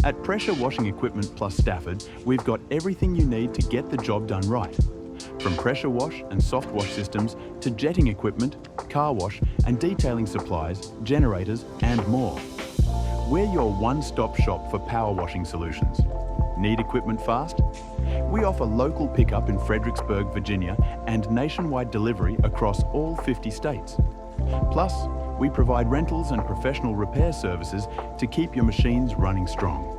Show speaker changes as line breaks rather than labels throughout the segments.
At Pressure Washing Equipment plus Stafford, we've got everything you need to get the job done right. From pressure wash and soft wash systems to jetting equipment, car wash and detailing supplies, generators and more. We're your one-stop shop for power washing solutions. Need equipment fast? We offer local pickup in Fredericksburg, Virginia and nationwide delivery across all 50 states. Plus, we provide rentals and professional repair services to keep your machines running strong.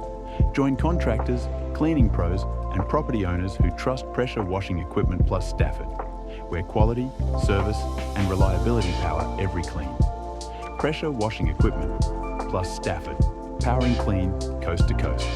Join contractors, cleaning pros and property owners who trust Pressure Washing Equipment plus Stafford, where quality, service and reliability power every clean. Pressure Washing Equipment plus Stafford, powering clean coast to coast.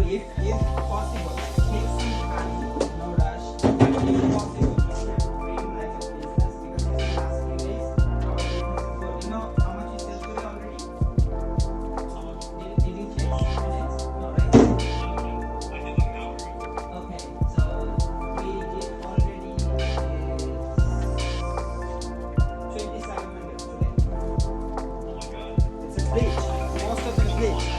If possible, take some time, no rush. If possible, bring like a business because it's the last few days. Our business is good. You know how much you sell today already? Did you check minutes? No, right? Okay, so we did already 2,700 today. It's a glitch. Most of them glitch.